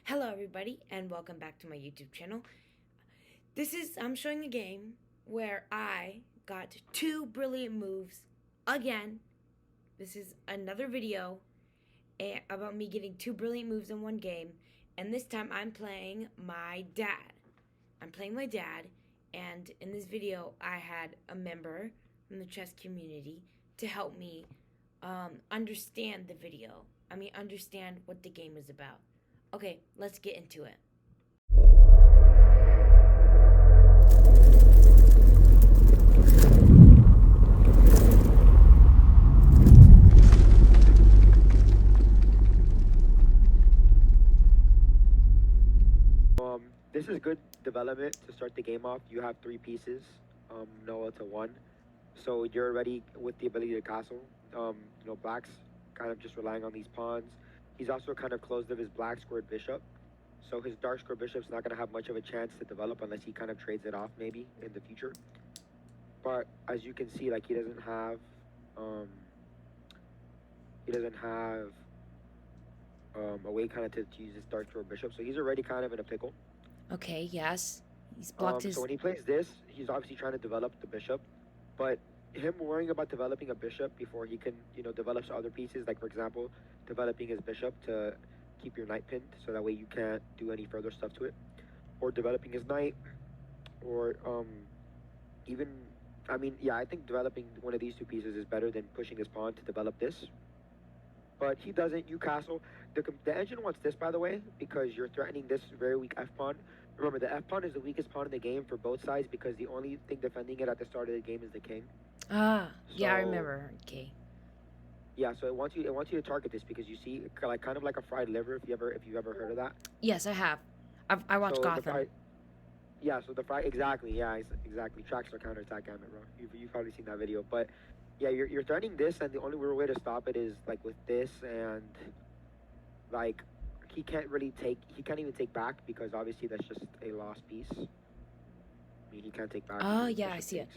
Hello everybody and welcome back to my YouTube channel. I'm showing a game where I got two brilliant moves again. This is another video about me getting two brilliant moves in one game, and this time I'm playing my dad. And in this video I had a member from the chess community to help me understand the video. Understand what the game is about. Okay, let's get into it. This is good development to start the game off. You have three pieces, Noah to one. So you're ready with the ability to castle. Black's kind of just relying on these pawns. He's also kind of closed of his black squared bishop. So his dark squared bishop's not going to have much of a chance to develop unless he kind of trades it off maybe in the future. But as you can see, like he doesn't have a way kind of to use his dark squared bishop. So he's already kind of in a pickle. Okay, yes. He's blocked his... So when he plays this, he's obviously trying to develop the bishop, but him worrying about developing a bishop before he can, develop other pieces, like for example, developing his bishop to keep your knight pinned, so that way you can't do any further stuff to it, or developing his knight, or I think developing one of these two pieces is better than pushing his pawn to develop this. But he doesn't. You castle. The engine wants this, by the way, because you're threatening this very weak f pawn. Remember, the f pawn is the weakest pawn in the game for both sides because the only thing defending it at the start of the game is the king. Yeah, I remember. Okay. Yeah, so it wants you to target this because you see, like kind of like a fried liver. If you've ever heard of that. Yes, I have. I watched Gotham. So the fried exactly. Yeah, exactly. Tracks or counterattack gambit, bro. You've probably seen that video, but yeah, you're threatening this, and the only real way to stop it is like with this, and like he can't even take back because obviously that's just a lost piece. He can't take back. Oh yeah, I see it.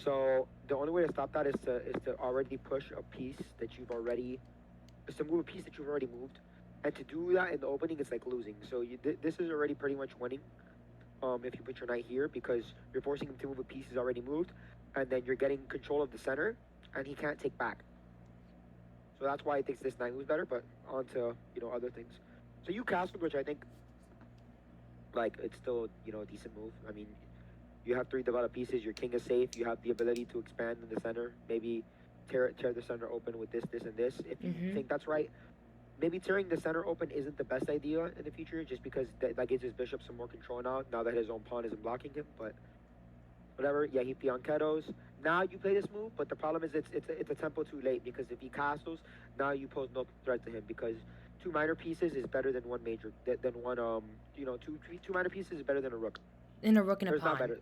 So the only way to stop that is to already push a piece that you've already, to move a piece that you've already moved, and to do that in the opening it's like losing. So this is already pretty much winning. If you put your knight here, because you're forcing him to move a piece he's already moved, and then you're getting control of the center, and he can't take back. So that's why I think this knight moves better, but on to, other things. So you castled, which I think, like, it's still, a decent move. I mean, you have three developed pieces, your king is safe, you have the ability to expand in the center, maybe tear the center open with this, and this, if you think that's right. Maybe tearing the center open isn't the best idea in the future, just because that gives his bishop some more control now that his own pawn isn't blocking him, but whatever. Yeah, he fianchettos. Now you play this move, but the problem is it's a tempo too late, because if he castles, now you pose no threat to him, because two minor pieces is better than one major, than one two minor pieces is better than a rook. And a rook and a pawn. Not better.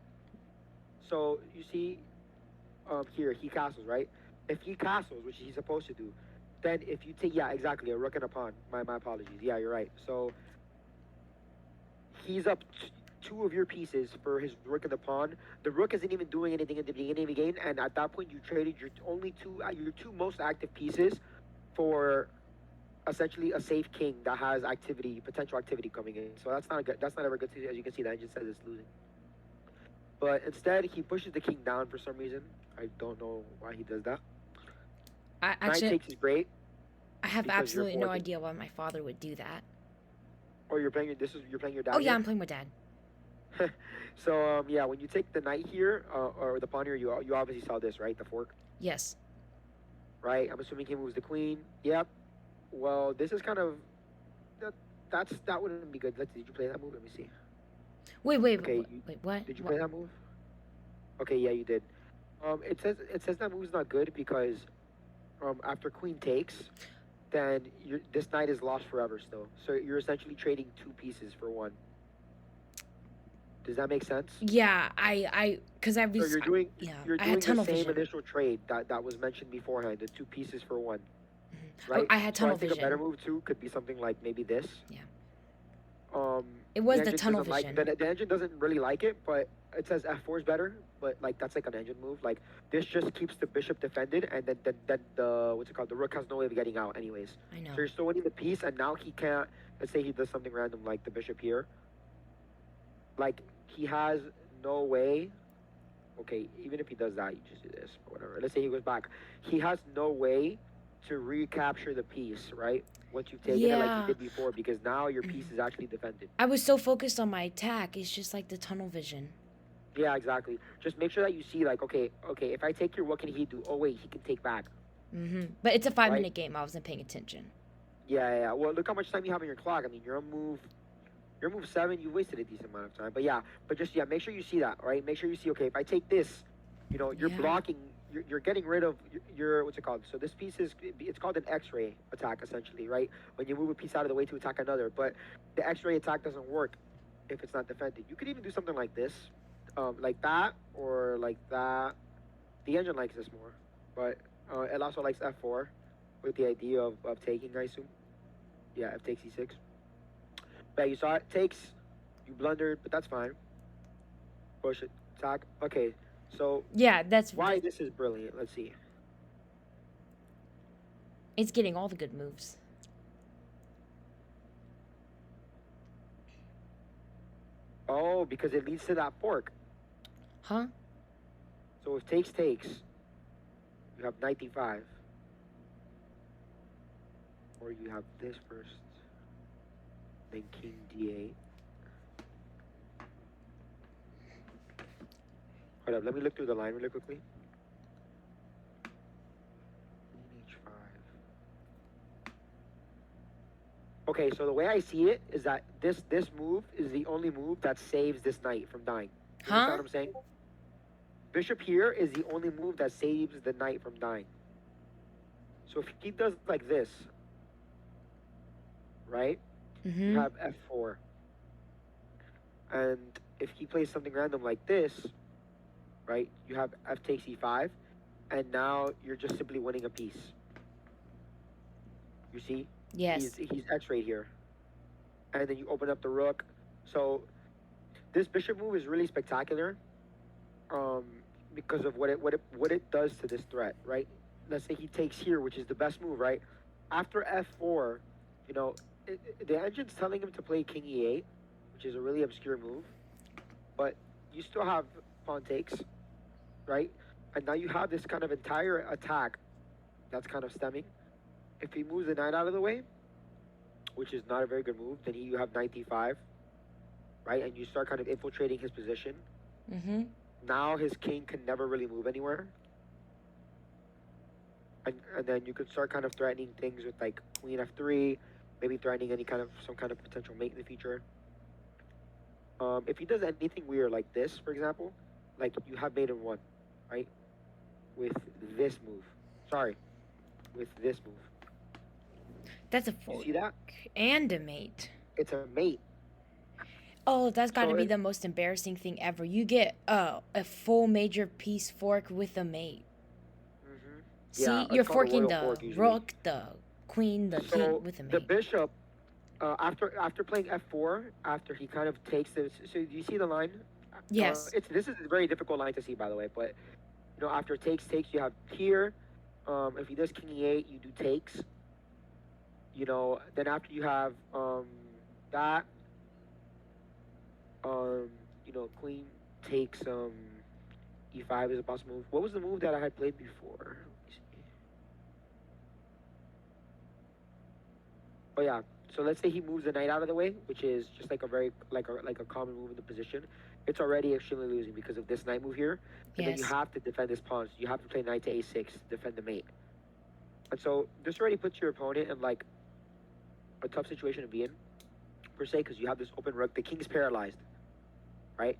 So you see, here he castles, right? If he castles, which he's supposed to do, then if you take, yeah, exactly, a rook and a pawn. My apologies. Yeah, you're right. So he's up two of your pieces for his rook and the pawn. The rook isn't even doing anything at the beginning of the game, and at that point you traded your two most active pieces for essentially a safe king that has potential activity coming in. So that's not ever good. As you can see, the engine says it's losing. But instead, he pushes the king down for some reason. I don't know why he does that. Knight takes is great. I have absolutely no idea why my father would do that. Oh, you're playing your dad. Oh yeah, I'm playing my dad. So yeah, when you take the knight here or the pawn here, you obviously saw this, right? The fork. Yes. Right. I'm assuming he moves the queen. Yep. Well, this is kind of that wouldn't be good. Did you play that move? Let me see. Wait, what? Did you play that move? Okay, yeah, you did. It says that move's not good because after queen takes, then this knight is lost forever still. So you're essentially trading two pieces for one. Does that make sense? Yeah, because I've So you're doing I had tunnel the same vision. initial trade that was mentioned beforehand, the two pieces for one. Mm-hmm. Right? I had tunnel so I think vision. a better move too could be something like maybe this. Yeah. It was the tunnel vision. The engine doesn't really like it, but it says F4 is better. But like that's like an engine move. Like this just keeps the bishop defended, and then the the rook has no way of getting out anyways. I know. So you're still winning the piece, and now he can't let's say he does something random like the bishop here. Like, he has no way. Okay, even if he does that, you just do this or whatever. Let's say he goes back. He has no way to recapture the piece, right? Once you've taken it like you Yeah. did before, because now your piece is actually defended. I was so focused on my attack. It's just like the tunnel vision. Yeah, exactly. Just make sure that you see, like, okay, if I take here, what can he do? Oh, wait, he can take back. But it's a 5-minute Right. game. I wasn't paying attention. Yeah. Well, look how much time you have on your clock. I mean, you're on move 7. You wasted a decent amount of time. But yeah, make sure you see that, right? Make sure you see. Okay, if I take this, you're Yeah. blocking. You're getting rid of your what's it called? So this piece it's called an X-ray attack essentially, right? When you move a piece out of the way to attack another. But the X-ray attack doesn't work if it's not defended. You could even do something like this, like that or like that. The engine likes this more, but it also likes F4 with the idea of taking, I assume. Yeah, F takes E6. But you saw it. Takes. You blundered, but that's fine. Push it. Attack. Okay, so Yeah, that's why this is brilliant. Let's see. It's getting all the good moves. Oh, because it leads to that fork. Huh? So if takes, you have knight d5. Or you have this first. Then king d8. Hold up, let me look through the line really quickly. Queen h5. Okay, so the way I see it is that this move is the only move that saves this knight from dying. You understand what I'm saying? Bishop here is the only move that saves the knight from dying. So if he does like this, right? You have f4. And if he plays something random like this, right? You have f takes e5, and now you're just simply winning a piece. You see? Yes. He's X-rayed here. And then you open up the rook. So this bishop move is really spectacular, because of what it does to this threat, right? Let's say he takes here, which is the best move, right? After f4, the engine's telling him to play king e8, which is a really obscure move, but you still have pawn takes, right? And now you have this kind of entire attack that's kind of stemming. If he moves the knight out of the way, which is not a very good move, then you have knight d5, right? And you start kind of infiltrating his position. Now his king can never really move anywhere. And then you could start kind of threatening things with like queen f3, maybe threatening some kind of potential mate in the future. If he does anything weird like this, for example, like you have mate in 1, right? With this move. Sorry. With this move. That's a You fork see that? and a mate. It's a mate. Oh, that's got to So be the most embarrassing thing ever. You get a full major piece fork with a mate. See, Yeah, you're it's called a forking royal the fork usually. rook, the queen, the So king with a the mate. bishop, after playing f4, after he kind of takes this. So do you see the line? Yes. This is a very difficult line to see, by the way. But after takes, you have here. If he does king e8, you do takes. Then after you have that. Queen takes e5 is a possible move. What was the move that I had played before? Let me see. Oh yeah. So let's say he moves the knight out of the way, which is just like a very like a common move in the position. It's already extremely losing because of this knight move here. And then you Yes. have to defend this pawn. So you have to play knight to a6 to defend the mate. And so this already puts your opponent in like a tough situation to be in, per se, because you have this open rook. The king's paralyzed, right?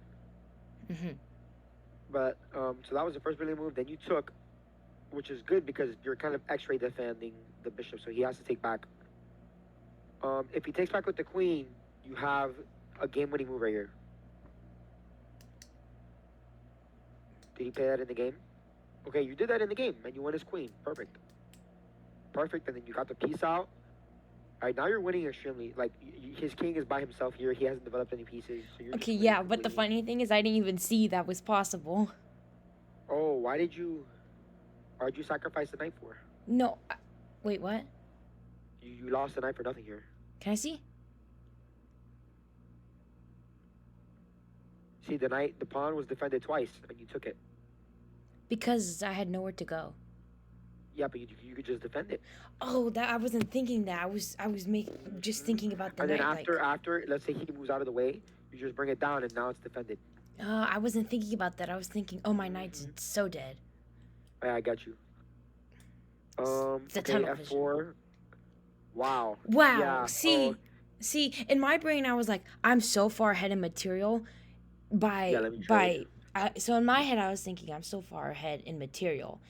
But so that was the first brilliant move. Then you took, which is good because you're kind of X-ray defending the bishop, so he has to take back. If he takes back with the queen, you have a game-winning move right here. Did he play that in the game? Okay, you did that in the game, and you won his queen. Perfect. Perfect, and then you got the piece out. All right, now you're winning extremely. Like, his king is by himself here. He hasn't developed any pieces. So you're Okay, just yeah, winning but the completely. funny thing is I didn't even see that was possible. Oh, why'd you sacrifice the knight for? No. Wait, what? You lost the knight for nothing here. Can I see? See, the pawn was defended twice, and you took it. Because I had nowhere to go. Yeah, but you could just defend it. Oh, that I wasn't thinking that. Just thinking about the And then knight. after, let's say he moves out of the way, you just bring it down, and now it's defended. I wasn't thinking about that. I was thinking, oh, my knight's so dead. Yeah, I got you. It's a Okay, tunnel F4. Wow. Wow. Yeah. See, in my brain, I was like, I'm so far ahead in material Yeah, let me show you. so in my head, I was thinking I'm so far ahead in material,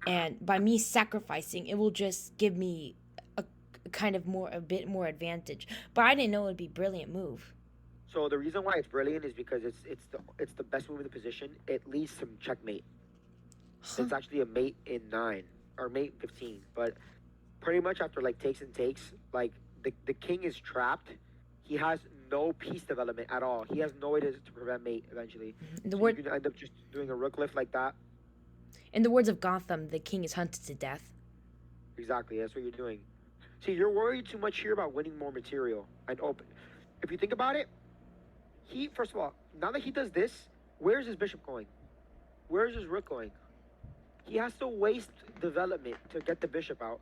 and by me sacrificing, it will just give me a kind of a bit more advantage. But I didn't know it would be a brilliant move. So the reason why it's brilliant is because it's the best move in the position. It leads to checkmate. Huh. It's actually a mate in 9 or mate 15, but pretty much after like takes and takes, like the king is trapped. He has no piece development at all. He has no way to prevent mate eventually. You can end up just doing a rook lift like that. In the words of Gotham, the king is hunted to death. Exactly, that's what you're doing. See, you're worried too much here about winning more material and open. If you think about it, first of all, now that he does this, where's his bishop going? Where's his rook going? He has to waste development to get the bishop out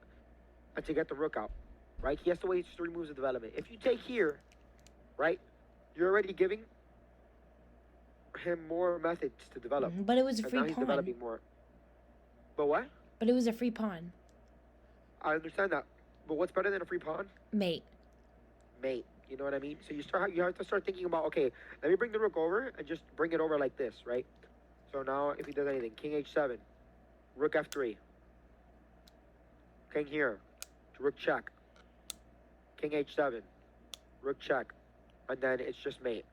and to get the rook out, right? He has to waste 3 moves of development. If you take here, right, you're already giving him more methods to develop. But it was a and free now he's pawn. developing more. But what? But it was a free pawn. I understand that. But what's better than a free pawn? Mate. Mate. You know what I mean? So you have to start thinking about, okay, let me bring the rook over and just bring it over like this, right? So now if he does anything, king h7, rook f3, king here, rook check, king h7, rook check, and then it's just mate.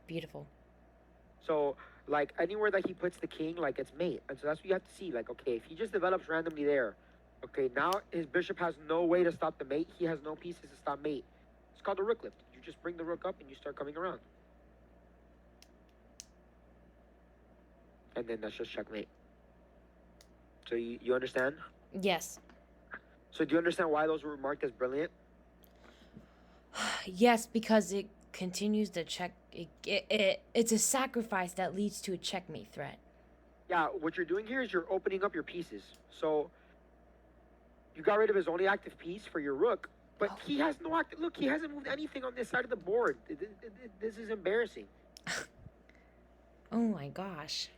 Beautiful. So like anywhere that he puts the king, like it's mate. And so that's what you have to see. Like, okay, if he just develops randomly there, okay, now his bishop has no way to stop the mate. He has no pieces to stop mate. It's called a rook lift. You just bring the rook up and you start coming around. And then that's just checkmate. So you understand? Yes. So do you understand why those were marked as brilliant? Yes, because it continues the check. It's a sacrifice that leads to a checkmate threat. Yeah, what you're doing here is you're opening up your pieces. So you got rid of his only active piece for your rook, but he has no active. Look, he hasn't moved anything on this side of the board. This is embarrassing. Oh my gosh.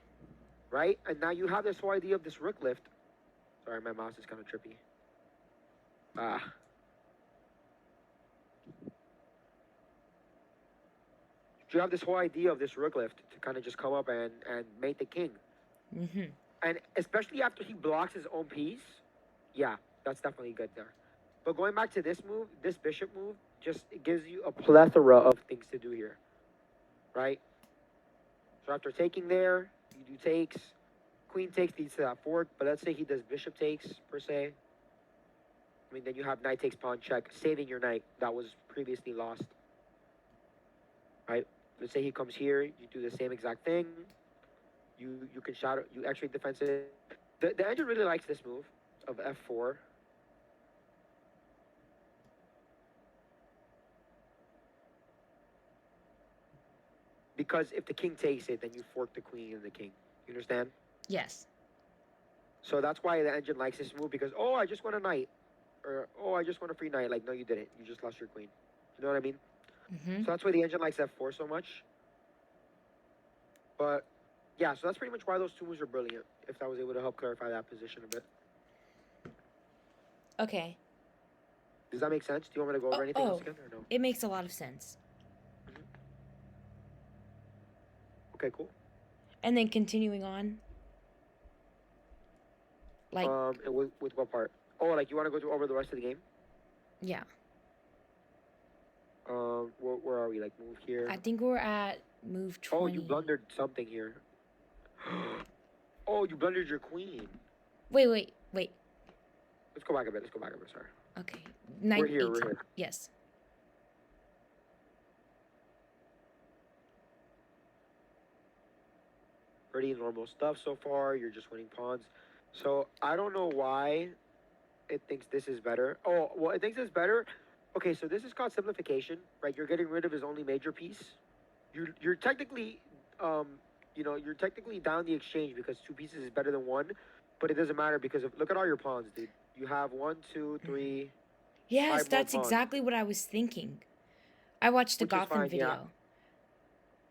Right? And now you have this whole idea of this rook lift. Sorry, my mouse is kind of trippy. You have this whole idea of this rook lift to kind of just come up and mate the king. Mm-hmm. And especially after he blocks his own piece, yeah, that's definitely good there. But going back to this move, this bishop move, just it gives you a plethora of things to do here, right? So after taking there, you do takes. Queen takes leads to that fork, but let's say he does bishop takes, per se. I mean, then you have knight takes pawn check, saving your knight that was previously lost. Right? Let's say he comes here, you do the same exact thing. You can shadow, you actually defensive. The engine really likes this move of f4. Because if the king takes it, then you fork the queen and the king. You understand? Yes. So that's why the engine likes this move, because, oh, I just want a knight. Or, oh, I just want a free knight. Like, no, you didn't. You just lost your queen. You know what I mean? Mm-hmm. So that's why the engine likes f4 so much. But, yeah, so that's pretty much why those 2 moves are brilliant, if that was able to help clarify that position a bit. Okay. Does that make sense? Do you want me to go over anything else again, or no? It makes a lot of sense. Okay, cool. And then continuing on. Like, with what part? Oh, like you want to go through over the rest of the game? Yeah. Where are we? Like, move here. I think we're at move 20. Oh, you blundered something here. Oh, you blundered your queen. Wait. Let's go back a bit. Sorry. Okay. We're here. Yes. Pretty normal stuff so far. You're just winning pawns. So I don't know why it thinks this is better. Oh, well, it thinks it's better. Okay, so this is called simplification, right? You're getting rid of his only major piece. you're technically you're technically down the exchange because two pieces is better than one, but it doesn't matter because look at all your pawns, dude. You have one, two, three, Yes, five more that's pawns, exactly what I was thinking. I watched the which is Gotham fine. Yeah, video.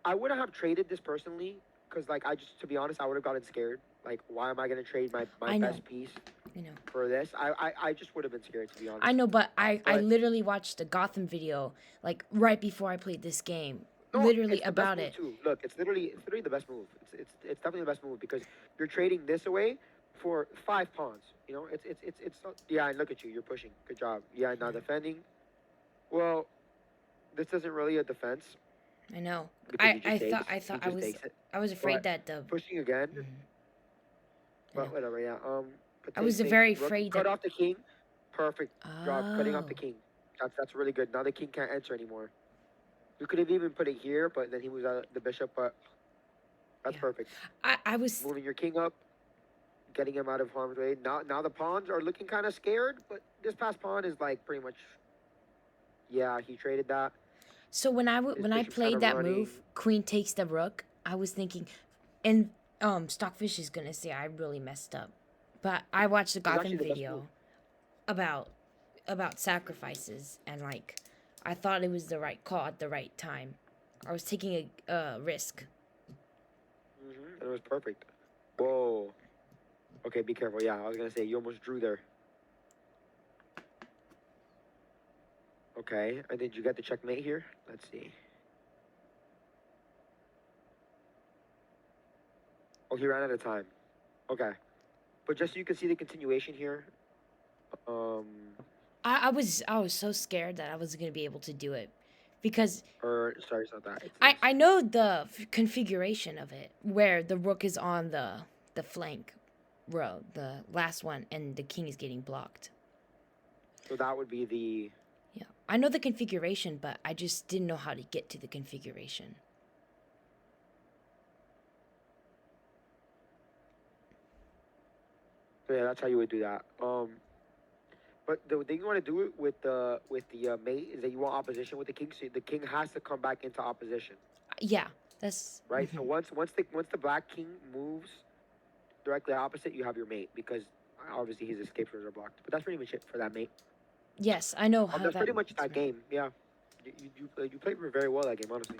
I wouldn't have traded this personally because like I just to be honest, I would have gotten scared. Like, why am I gonna trade my I know. best piece I know. for this? I just would have been scared to be honest. I know, but I But literally watched the Gotham video like right before I played this game. no, Literally it's the best about move it. too. Look, it's literally the best move. It's definitely the best move because you're trading this away for 5 pawns. You know, it's yeah. And look at you, you're pushing. Good job. Yeah, now defending. Well, this isn't really a defense I know. because he just takes. I He thought just takes it. I was afraid But that the pushing again. Mhm. I know. But whatever. Yeah. But I was same thing. very Rook afraid cut that off the king. Perfect job cutting off the oh king. That's really good. Now the king can't enter anymore. You could have even put it here, but then he was the bishop. But that's yeah. perfect. I was Moving your king up, getting him out of harm's way. Now the pawns are looking kind of scared, but this past pawn is like pretty much. Yeah, he traded that. so when His when I bishop's kind played of that running. move, queen takes the rook, I was thinking, and Stockfish is gonna say I really messed up, but I watched the It's actually Gotham the best move. video about sacrifices and like I thought it was the right call at the right time. I was taking a risk. And it was perfect. Whoa. Okay, be careful. Yeah, I was gonna say you almost drew there. Okay, and did you get the checkmate here? Let's see. Oh, he ran out of time. Okay, but just so you can see the continuation here. Um, I was so scared that I was gonna be able to do it because or sorry, it's not that. It's I this. know the configuration of it where the rook is on the flank row, the last one, and the king is getting blocked. So that would be the. Yeah, I know the configuration, but I just didn't know how to get to the configuration. So yeah, that's how you would do that. But the thing you want to do it with the mate is that you want opposition with the king, so the king has to come back into opposition, Yeah, that's right? So once the black king moves directly opposite, you have your mate because obviously his escape routes are blocked. But that's pretty much it for that mate. yes, I know how That's that pretty much works, that right? game. Yeah, you played very well that game, honestly.